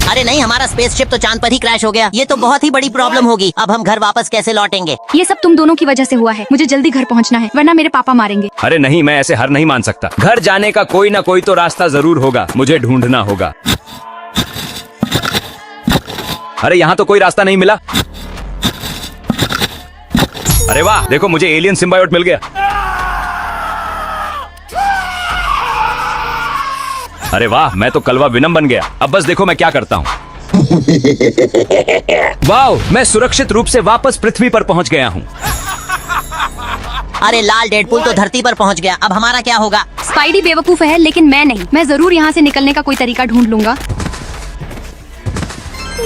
अरे नहीं, हमारा स्पेसशिप तो चांद पर ही क्रैश हो गया। ये तो बहुत ही बड़ी प्रॉब्लम होगी। अब हम घर वापस कैसे लौटेंगे? ये सब तुम दोनों की वजह से हुआ है। मुझे जल्दी घर पहुंचना है, वरना मेरे पापा मारेंगे। अरे नहीं, मैं ऐसे हार नहीं मान सकता। घर जाने का कोई ना कोई तो रास्ता जरूर होगा, मुझे ढूंढना होगा। अरे यहाँ तो कोई रास्ता नहीं मिला। अरे वाह, देखो मुझे एलियन सिम्बायोट मिल गया। अरे वाह, मैं तो कलवा विनम बन गया। अब बस देखो मैं क्या करता हूँ। वाह, मैं सुरक्षित रूप से वापस पृथ्वी पर पहुँच गया हूँ। अरे लाल डेडपूल तो धरती पर पहुंच गया। अब हमारा क्या होगा? स्पाइडी बेवकूफ है, लेकिन मैं नहीं। मैं जरूर यहाँ से निकलने का कोई तरीका ढूंढ लूंगा।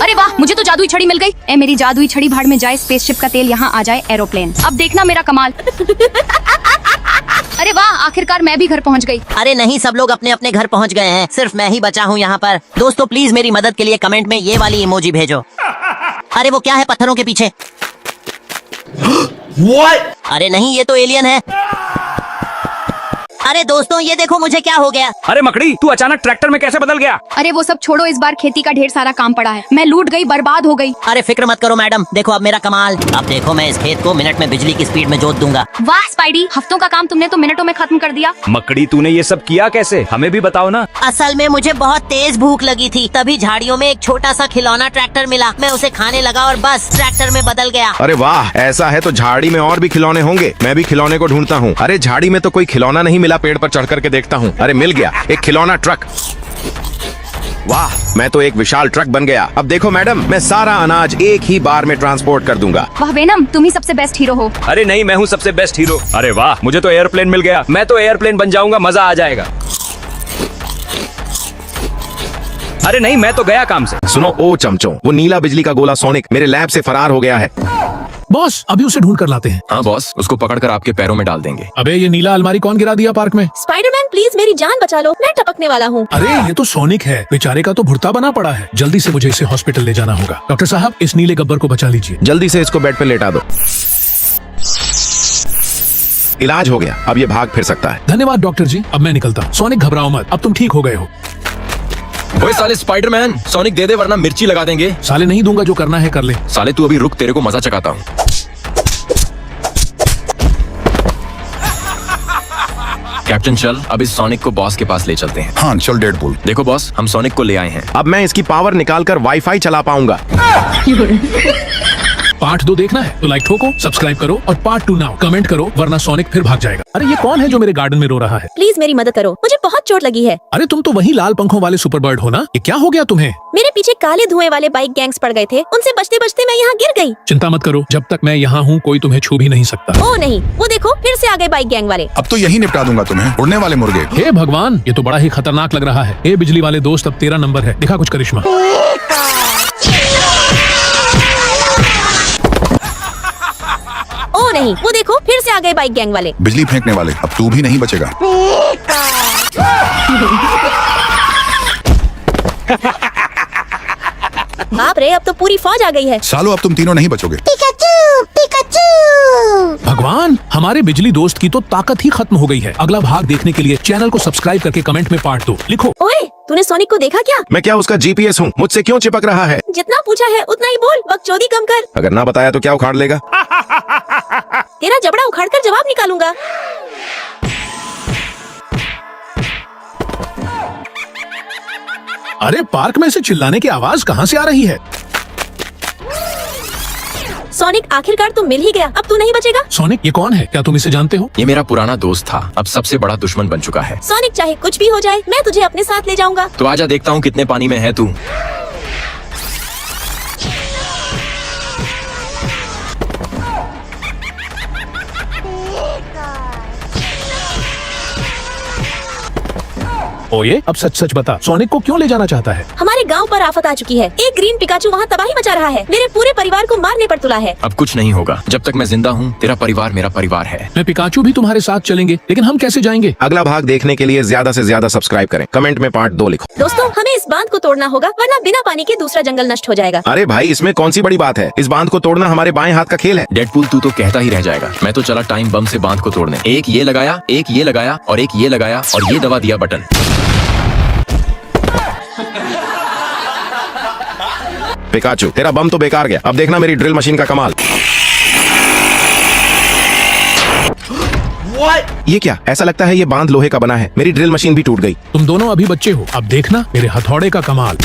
अरे वाह, मुझे तो जादुई छड़ी मिल गई। ए मेरी जादुई छड़ी भाड़ में जाए, स्पेसशिप का तेल यहाँ आ जाए, एरोप्लेन। अब देखना मेरा कमाल। अरे वाह, आखिरकार मैं भी घर पहुँच गई। अरे नहीं, सब लोग अपने अपने घर पहुंच गए हैं, सिर्फ मैं ही बचा हूँ यहाँ पर। दोस्तों प्लीज मेरी मदद के लिए कमेंट में ये वाली इमोजी भेजो। अरे वो क्या है पत्थरों के पीछे? What? अरे नहीं, ये तो एलियन है। अरे दोस्तों ये देखो मुझे क्या हो गया। अरे मकड़ी, तू अचानक ट्रैक्टर में कैसे बदल गया? अरे वो सब छोड़ो, इस बार खेती का ढेर सारा काम पड़ा है। मैं लूट गई, बर्बाद हो गई। अरे फिक्र मत करो मैडम, देखो अब मेरा कमाल। अब देखो मैं इस खेत को मिनट में बिजली की स्पीड में जोत दूंगा। वाह स्पाइडी, हफ्तों का काम तुमने तो मिनटों में खत्म कर दिया। मकड़ी, तूने ये सब किया कैसे? हमें भी बताओ ना। असल में मुझे बहुत तेज भूख लगी थी, तभी झाड़ियों में एक छोटा सा खिलौना ट्रैक्टर मिला। मैं उसे खाने लगा और बस ट्रैक्टर में बदल गया। अरे वाह, ऐसा है तो झाड़ी में और भी खिलौने होंगे। मैं भी खिलौने को ढूंढता हूँ। अरे झाड़ी में तो कोई खिलौना नहीं मिला, पेड़ पर चढ़ करके देखता हूँ। अरे मिल गया, एक खिलौना ट्रक। वाह, मैं तो एक विशाल ट्रक बन गया। अब देखो मैडम, मैं सारा अनाज एक ही बार में ट्रांसपोर्ट कर दूंगा। वाह वेनम, तुम ही सबसे बेस्ट हीरो हो। अरे नहीं, मैं हूँ सबसे बेस्ट हीरो। अरे वाह, मुझे तो एयरप्लेन मिल गया। मैं तो एयरप्लेन बन जाऊंगा, मजा आ जाएगा। अरे नहीं, मैं तो गया काम से। सुनो ओ चमचों, वो नीला बिजली का गोला सोनिक मेरे लैब से फरार हो गया है। बॉस, अभी उसे ढूंढ कर लाते हैं। हाँ बॉस, उसको पकड़कर आपके पैरों में डाल देंगे। अबे ये नीला अलमारी कौन गिरा दिया पार्क में? स्पाइडरमैन प्लीज मेरी जान बचा लो, मैं टपकने वाला हूँ। अरे ये तो सोनिक है, बेचारे का तो भुर्ता बना पड़ा है। जल्दी से मुझे इसे हॉस्पिटल ले जाना होगा। डॉक्टर साहब, इस नीले गब्बर को बचा लीजिए। जल्दी से इसको बेड पे लेटा दो। इलाज हो गया, अब ये भाग फिर सकता है। धन्यवाद डॉक्टर जी, अब मैं निकलता हूँ। सोनिक घबराओ मत, अब तुम ठीक हो गए हो। ओए साले स्पाइडरमैन, सोनिक दे दे वरना मिर्ची लगा देंगे। साले नहीं दूंगा, जो करना है कर ले। साले तू अभी रुक, तेरे को मजा चखाता हूँ। कैप्टन चल, अब इस सोनिक को बॉस के पास ले चलते हैं। हाँ चल डेडपूल। देखो बॉस, हम सोनिक को ले आए हैं। अब मैं इसकी पावर निकालकर वाईफाई चला पाऊंगा। पार्ट 2 देखना है तो लाइक ठोको, सब्सक्राइब करो और पार्ट 2 नाउ कमेंट करो, वरना सोनिक फिर भाग जाएगा। अरे ये कौन है जो मेरे गार्डन में रो रहा है? प्लीज मेरी मदद करो, मुझे बहुत चोट लगी है। अरे तुम तो वही लाल पंखों वाले सुपर बर्ड हो ना? ये क्या हो गया तुम्हें? मेरे पीछे काले धुएं वाले बाइक गैंग्स पड़ गए थे, उनसे बचते बचते मैं यहाँ गिर गई। चिंता मत करो, जब तक मैं यहाँ हूँ कोई तुम्हें छू भी नहीं सकता। ओ नहीं, वो देखो फिर से आ गए बाइक गैंग वाले। अब तो यही निपटा दूंगा तुम्हें, उड़ने वाले मुर्गे। हे भगवान, ये तो बड़ा ही खतरनाक लग रहा है। ए बिजली वाले दोस्त, अब तेरा नंबर है, दिखा कुछ करिश्मा। ओ नहीं, वो देखो फिर से आ गए बाइक गैंग वाले। बिजली फेंकने वाले, अब तू भी नहीं बचेगा। बाप रे, अब तो पूरी फौज आ गई है। सालो, अब तुम तीनों नहीं बचोगे। Pikachu, Pikachu. भगवान, हमारे बिजली दोस्त की तो ताकत ही खत्म हो गई है। अगला भाग देखने के लिए चैनल को सब्सक्राइब करके कमेंट में पार्ट 2 लिखो। ओए, तूने सोनिक को देखा क्या? मैं क्या उसका जीपीएस हूँ? मुझसे क्यों चिपक रहा है? जितना पूछा है उतना ही बोल, बकचोदी कम कर। अगर ना बताया तो क्या उखाड़ लेगा? तेरा जबड़ा उखाड़ कर जवाब निकालूंगा। अरे पार्क में से चिल्लाने की आवाज कहाँ से आ रही है? सोनिक, आखिरकार तू मिल ही गया, अब तू नहीं बचेगा। सोनिक, ये कौन है? क्या तुम इसे जानते हो? ये मेरा पुराना दोस्त था, अब सबसे बड़ा दुश्मन बन चुका है। सोनिक, चाहे कुछ भी हो जाए, मैं तुझे अपने साथ ले जाऊंगा। तो आजा, देखता हूँ कितने पानी में है तू। ओए, अब सच सच बता, सोनिक को क्यों ले जाना चाहता है? हमारे गांव पर आफत आ चुकी है। एक ग्रीन पिकाचू वहाँ तबाही मचा रहा है, मेरे पूरे परिवार को मारने पर तुला है। अब कुछ नहीं होगा, जब तक मैं जिंदा हूँ तेरा परिवार मेरा परिवार है। मैं पिकाचू भी तुम्हारे साथ चलेंगे, लेकिन हम कैसे जाएंगे? अगला भाग देखने के लिए ज्यादा से ज्यादा सब्सक्राइब करें, कमेंट में पार्ट 2 लिखो। दोस्तों, हमें इस बांध को तोड़ना होगा, वरना बिना पानी के दूसरा जंगल नष्ट हो जाएगा। अरे भाई, इसमें कौन सी बड़ी बात है? इस बांध को तोड़ना हमारे बाएं हाथ का खेल है। डेडपूल, तू तो कहता ही रह जाएगा। मैं तो चला टाइम बम से बांध को तोड़ने। एक ये लगाया, एक ये लगाया और एक ये लगाया और ये दबा दिया बटन। पिकाचू, तेरा बम तो बेकार गया। अब देखना मेरी ड्रिल मशीन का कमाल। ये क्या? ऐसा लगता है ये बांध लोहे का बना है। मेरी ड्रिल मशीन भी टूट गई। तुम दोनों अभी बच्चे हो, अब देखना मेरे हथौड़े का कमाल।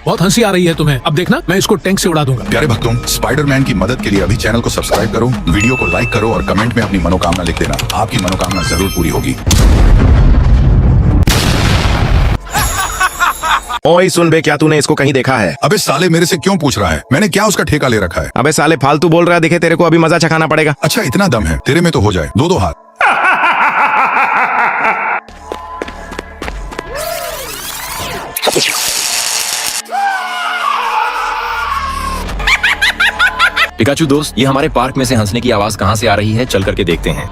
बहुत हंसी आ रही है तुम्हें, अब देखना मैं इसको टैंक से उड़ा दूंगा। प्यारे भक्तों, स्पाइडरमैन की मदद के लिए अभी चैनल को सब्सक्राइब करो, वीडियो को लाइक करो और कमेंट में अपनी मनोकामना लिख देना। आपकी मनोकामना जरूर पूरी होगी। ओए सुन बे, क्या तूने इसको कहीं देखा है? अबे साले, मेरे से क्यों पूछ रहा है? मैंने क्या उसका ठेका ले रखा है? अबे साले फालतू बोल रहा है, देखे तेरे को अभी मजा चखाना पड़ेगा। अच्छा, इतना दम है तेरे में तो हो जाए, दो हाथ। पिकाचू दोस्त, ये हमारे पार्क में से हंसने की आवाज कहाँ से आ रही है, चल करके देखते हैं।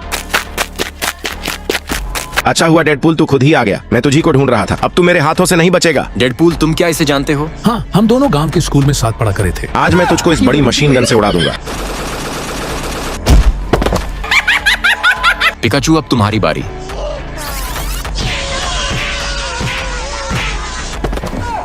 अच्छा हुआ डेडपूल तू खुद ही आ गया, मैं तुझी को ढूंढ रहा था। अब तू मेरे हाथों से नहीं बचेगा। डेडपूल, तुम क्या इसे जानते हो? हाँ, हम दोनों गांव के स्कूल में साथ पढ़ा करे थे। आज मैं तुझको इस बड़ी मशीन गन से उड़ा दूंगा। पिकाचू, अब तुम्हारी बारी।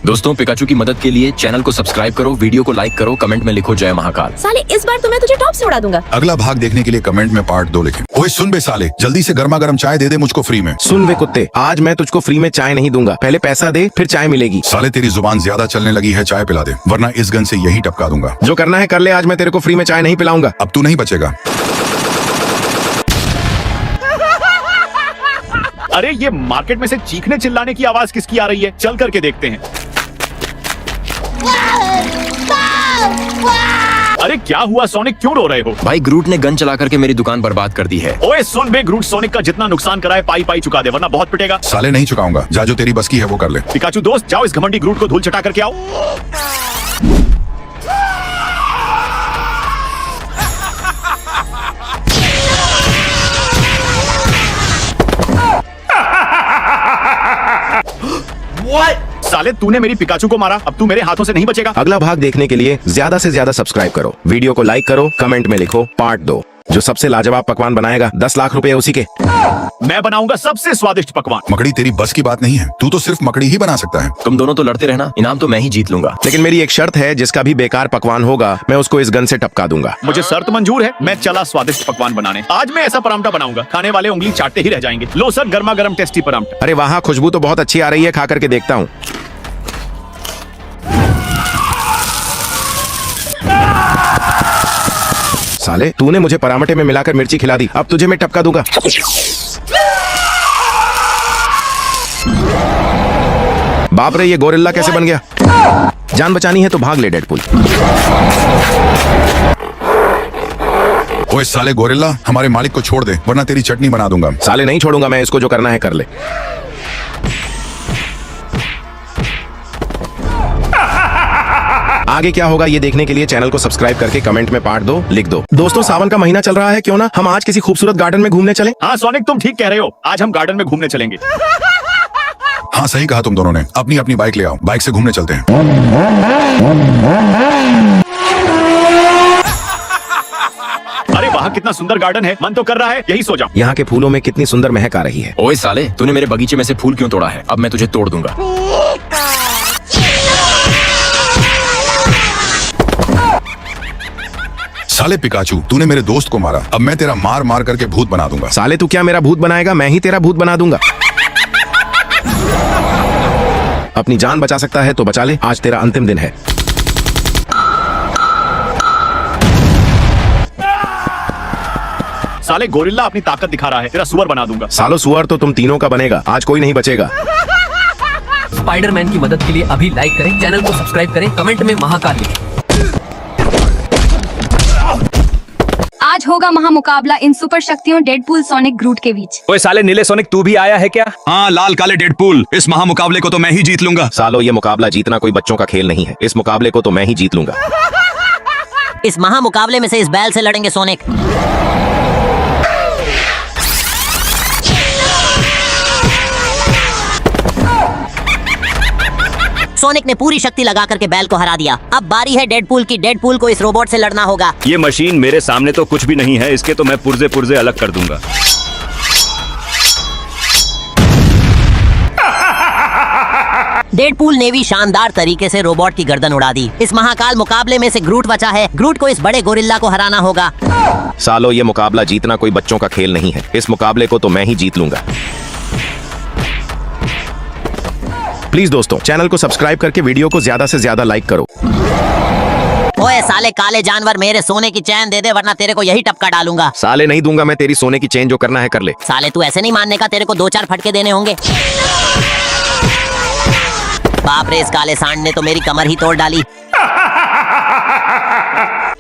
दोस्तों, पिकाचू की मदद के लिए चैनल को सब्सक्राइब करो, वीडियो को लाइक करो, कमेंट में लिखो जय महाकाल। साले इस बार तो मैं तुझे टॉप से उड़ा दूंगा। अगला भाग देखने के लिए कमेंट में पार्ट 2 लिखें। ओए सुन बे साले, जल्दी से गर्मा गर्म चाय दे दे मुझको फ्री में। सुन वे कुत्ते, आज मैं तुझको फ्री में चाय नहीं दूंगा। पहले पैसा दे, फिर चाय मिलेगी। साले तेरी जुबान ज्यादा चलने लगी है, चाय पिला दे, वरना इस गन से यही टपका दूंगा। जो करना है कर ले, आज मैं तेरे को फ्री में चाय नहीं पिलाऊंगा। अब तू नहीं बचेगा। अरे ये मार्केट में से चीखने चिल्लाने की आवाज किसकी आ रही है? चल करके देखते हैं। अरे क्या हुआ सोनिक, क्यों रो रहे हो? भाई, ग्रूट ने गन चला करके मेरी दुकान बर्बाद कर दी है। ओए सुन बे, ग्रूट सोनिक का जितना नुकसान करा है पाई पाई चुका दे, वरना बहुत पिटेगा। साले नहीं चुकाऊंगा, जा जो तेरी बस की है वो कर ले। पिकाचू दोस्त, जाओ इस घमंडी ग्रूट को धूल चटा करके आओ। साले तूने मेरी पिकाचू को मारा, अब तू मेरे हाथों से नहीं बचेगा। अगला भाग देखने के लिए ज्यादा से ज्यादा सब्सक्राइब करो, वीडियो को लाइक करो, कमेंट में लिखो पार्ट 2। जो सबसे लाजवाब पकवान बनाएगा 10 लाख रुपए उसी के। मैं बनाऊंगा सबसे स्वादिष्ट पकवान। मकड़ी, तेरी बस की बात नहीं है, तू तो सिर्फ मकड़ी ही बना सकता है। तुम दोनों तो लड़ते रहना, इनाम तो मैं ही जीत लूंगा। लेकिन मेरी एक शर्त है, जिसका भी बेकार पकवान होगा मैं उसको इस गन से टपका दूंगा। मुझे शर्त मंजूर है, मैं चला स्वादिष्ट पकवान बनाने। आज मैं ऐसा परांठा बनाऊंगा, खाने वाले उंगली चाटते ही रह जाएंगे। लो सर, गर्मा गर्म टेस्टी परांठा। अरे वहाँ खुशबू तो बहुत अच्छी आ रही है, खा करके देखता हूँ। साले, तूने मुझे पराठे में मिलाकर मिर्ची खिला दी, अब तुझे मैं टपका दूंगा। बाप रे, ये गोरिल्ला कैसे बन गया? जान बचानी है तो भाग ले डेडपूल। ओए साले गोरिल्ला, हमारे मालिक को छोड़ दे, वरना तेरी चटनी बना दूंगा। साले नहीं छोड़ूंगा मैं इसको, जो करना है कर ले। आगे क्या होगा ये देखने के लिए चैनल को सब्सक्राइब करके कमेंट में पार्ट 2 लिख दो। दोस्तों, सावन का महीना चल रहा है, क्यों ना हम आज किसी खूबसूरत गार्डन में घूमने चलें? हाँ सोनिक, तुम ठीक कह रहे हो, आज हम गार्डन में घूमने चलेंगे। हाँ सही कहा तुम दोनों ने, अपनी अपनी बाइक ले आओ, बाइक से घूमने चलते हैं। अरे वहाँ कितना सुंदर गार्डन है, मन तो कर रहा है यही सो जाऊं। यहाँ के फूलों में कितनी सुंदर महक आ रही है। ओए साले, तूने मेरे बगीचे में से फूल क्यों तोड़ा है? अब मैं तुझे तोड़ दूंगा। साले पिकाचू, तूने मेरे दोस्त को मारा, अब मैं तेरा मार मार करके भूत बना दूंगा। साले तू क्या मेरा भूत बनाएगा? मैं ही तेरा भूत बना दूंगा। अपनी जान बचा सकता है तो बचा ले, आज तेरा अंतिम दिन है। साले गोरिल्ला अपनी ताकत दिखा रहा है, तेरा सुअर बना दूंगा। सालो सुअर तो तुम तीनों का बनेगा, आज कोई नहीं बचेगा। स्पाइडरमैन की मदद के लिए अभी लाइक करें, चैनल को सब्सक्राइब करें, कमेंट में महाकाल लिखें। आज होगा महामुकाबला इन सुपर शक्तियों डेडपूल सोनिक ग्रूट के बीच। ओए साले नीले सोनिक, तू भी आया है क्या? हाँ, लाल काले डेडपूल, इस महामुकाबले को तो मैं ही जीत लूंगा। सालो, ये मुकाबला जीतना कोई बच्चों का खेल नहीं है, इस मुकाबले को तो मैं ही जीत लूंगा। इस महामुकाबले में से इस बैल से लड़ेंगे सोनिक। सोनिक ने पूरी शक्ति लगा करके बैल को हरा दिया। अब बारी है डेडपूल की। डेडपूल को इस रोबोट से लड़ना होगा। ये मशीन मेरे सामने तो कुछ भी नहीं है, इसके तो मैं पुर्जे पुर्जे अलग कर दूंगा। डेडपूल ने भी शानदार तरीके से रोबोट की गर्दन उड़ा दी। इस महाकाल मुकाबले में से ग्रूट बचा है। ग्रूट को इस बड़े गोरिल्ला को हराना होगा। सालो, ये मुकाबला जीतना कोई बच्चों का खेल नहीं है। इस मुकाबले को तो मैं ही जीत लूंगा। प्लीज दोस्तों, चैनल को सब्सक्राइब करके वीडियो को ज्यादा से ज्यादा लाइक करो। ओए साले काले जानवर, मेरे सोने की चैन दे दे वरना तेरे को यही टपका डालूंगा। साले नहीं दूंगा मैं तेरी सोने की चेन, जो करना है कर ले। साले तू ऐसे नहीं मानने का, तेरे को 2-4 फटके देने होंगे। बाप रे, इस काले सांड ने तो मेरी कमर ही तोड़ डाली।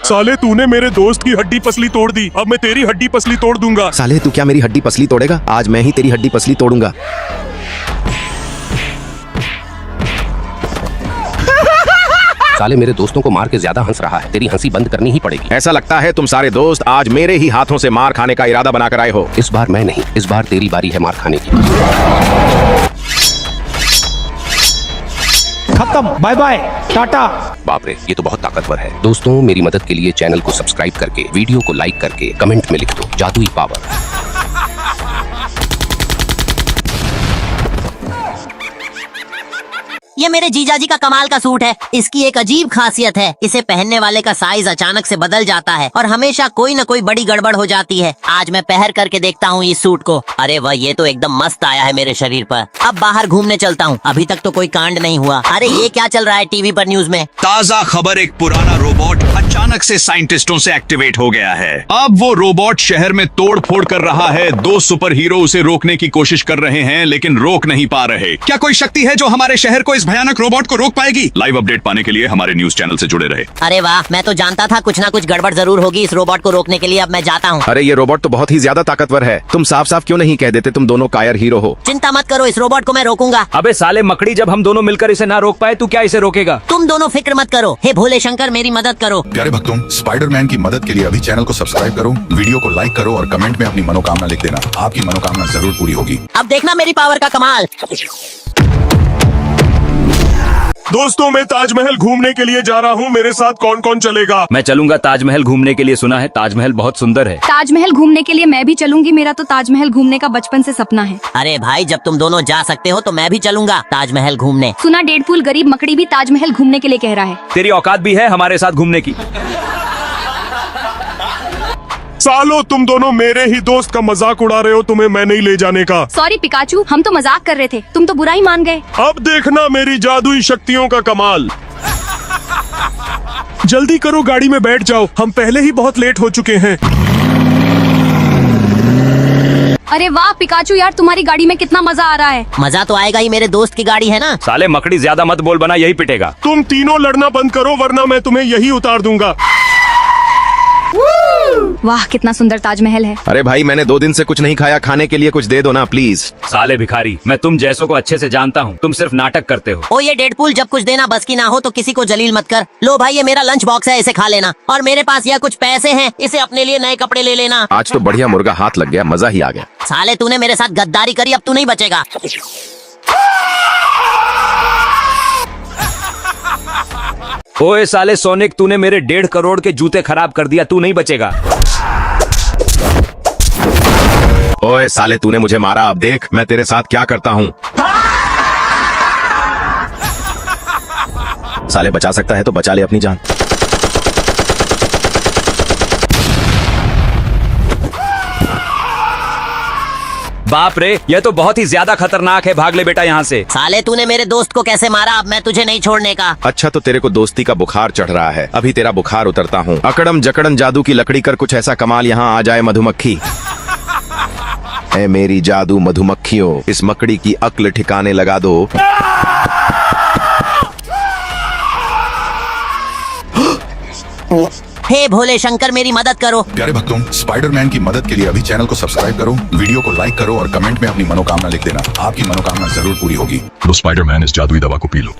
साले तूने मेरे दोस्त की हड्डी पसली तोड़ दी, अब मैं तेरी हड्डी पसली तोड़ दूंगा। साले तू क्या मेरी हड्डी पसली तोड़ेगा? आज मैं ही तेरी हड्डी पसली तोड़ूंगा। साले मेरे दोस्तों को मार के ज्यादा हंस रहा है, तेरी हंसी बंद करनी ही पड़ेगी। ऐसा लगता है तुम सारे दोस्त आज मेरे ही हाथों से मार खाने का इरादा बनाकर आए हो। इस बार मैं नहीं, इस बार तेरी बारी है मार खाने की। खत्म, बाय बाय, टाटा। बाप रे, ये तो बहुत ताकतवर है। दोस्तों, मेरी मदद के लिए चैनल को सब्सक्राइब करके, वीडियो को लाइक करके कमेंट में लिख दो जादुई पावर। ये मेरे जीजाजी का कमाल का सूट है। इसकी एक अजीब खासियत है, इसे पहनने वाले का साइज अचानक से बदल जाता है और हमेशा कोई न कोई बड़ी गड़बड़ हो जाती है। आज मैं पहन करके देखता हूँ इस सूट को। अरे वाह, ये तो एकदम मस्त आया है मेरे शरीर पर। अब बाहर घूमने चलता हूँ। अभी तक तो कोई कांड नहीं हुआ। अरे ये क्या चल रहा है टीवी पर, न्यूज में? ताजा खबर, एक पुराना रोबोट अचानक से साइंटिस्टों से एक्टिवेट हो गया है। अब वो रोबोट शहर में तोड़ फोड़ कर रहा है। 2 सुपर हीरो उसे रोकने की कोशिश कर रहे हैं लेकिन रोक नहीं पा रहे। क्या कोई शक्ति है जो हमारे शहर को, इस भयानक रोबोट को रोक पाएगी? लाइव अपडेट पाने के लिए हमारे न्यूज चैनल से जुड़े रहे। अरे वाह, मैं तो जानता था कुछ ना कुछ गड़बड़ जरूर होगी इस रोबोट को रोकने के लिए। अब मैं जाता हूँ। अरे ये रोबोट तो बहुत ही ज्यादा ताकतवर है। तुम साफ साफ क्यों नहीं कह देते तुम दोनों कायर हीरो हो? चिंता मत करो, इस रोबोट को मैं रोकूंगा। अबे साले मकड़ी, जब हम दोनों मिलकर इसे ना रोक पाए, तू क्या इसे रोकेगा? तुम दोनों फिक्र मत करो। हे भोले शंकर, मेरी मदद करो। प्यारे भक्तों, स्पाइडरमैन की मदद के लिए अभी चैनल को सब्सक्राइब करो, वीडियो को लाइक करो और कमेंट में अपनी मनोकामना लिख देना। आपकी मनोकामना जरूर पूरी होगी। अब देखना मेरी पावर का कमाल। दोस्तों, मैं ताजमहल घूमने के लिए जा रहा हूँ, मेरे साथ कौन कौन चलेगा? मैं चलूंगा ताजमहल घूमने के लिए। सुना है ताजमहल बहुत सुंदर है। ताजमहल घूमने के लिए मैं भी चलूंगी, मेरा तो ताजमहल घूमने का बचपन से सपना है। अरे भाई, जब तुम दोनों जा सकते हो तो मैं भी चलूंगा ताजमहल घूमने। सुना डेडपूल गरीब मकड़ी भी ताजमहल घूमने के लिए कह रहा है। तेरी औकात भी है हमारे साथ घूमने की? सालो, तुम दोनों मेरे ही दोस्त का मजाक उड़ा रहे हो, तुम्हें मैं नहीं ले जाने का। सॉरी पिकाचू, हम तो मजाक कर रहे थे, तुम तो बुरा ही मान गए। अब देखना मेरी जादुई शक्तियों का कमाल। जल्दी करो, गाड़ी में बैठ जाओ, हम पहले ही बहुत लेट हो चुके हैं। अरे वाह पिकाचू यार, तुम्हारी गाड़ी में कितना मजा आ रहा है। मजा तो आएगा ही, मेरे दोस्त की गाड़ी है ना। साले मकड़ी, ज्यादा मत बोल, बना यही पिटेगा। तुम तीनों लड़ना बंद करो वरना मैं तुम्हें यही उतार दूंगा। वाह, कितना सुंदर ताजमहल है। अरे भाई, मैंने 2 दिन से कुछ नहीं खाया, खाने के लिए कुछ दे दो ना प्लीज। साले भिखारी, मैं तुम जैसों को अच्छे से जानता हूँ, तुम सिर्फ नाटक करते हो। ओ ये डेडपूल, जब कुछ देना बस की ना हो तो किसी को जलील मत कर। लो भाई, ये मेरा लंच बॉक्स है, इसे खा लेना। और मेरे पास यह कुछ पैसे हैं, इसे अपने लिए नए कपड़े ले लेना। आज तो बढ़िया मुर्गा हाथ लग गया, मजा ही आ गया। साले तूने मेरे साथ गद्दारी करी, अब तू नहीं बचेगा। ओए साले सोनिक, तूने मेरे 1.5 करोड़ के जूते खराब कर दिया, तू नहीं बचेगा। ओए साले, तूने मुझे मारा, अब देख मैं तेरे साथ क्या करता हूँ। साले, बचा सकता है तो बचा ले अपनी जान। बाप रे, यह तो बहुत ही ज्यादा खतरनाक है। भाग ले बेटा यहाँ से। साले तूने मेरे दोस्त को कैसे मारा? अब मैं तुझे नहीं छोड़ने का। अच्छा, तो तेरे को दोस्ती का बुखार चढ़ रहा है, अभी तेरा बुखार उतरता हूँ। अकड़म जकड़न जादू की लकड़ी कर कुछ ऐसा कमाल यहाँ आ जाए मधुमक्खी। ऐ मेरी जादू मधुमक्खियों, इस मकड़ी की अक्ल ठिकाने लगा दो। हे भोले शंकर, मेरी मदद करो। प्यारे भक्तों, स्पाइडरमैन की मदद के लिए अभी चैनल को सब्सक्राइब करो, वीडियो को लाइक करो और कमेंट में अपनी मनोकामना लिख देना। आपकी मनोकामना जरूर पूरी होगी। लो स्पाइडरमैन, इस जादुई दवा को पी लो।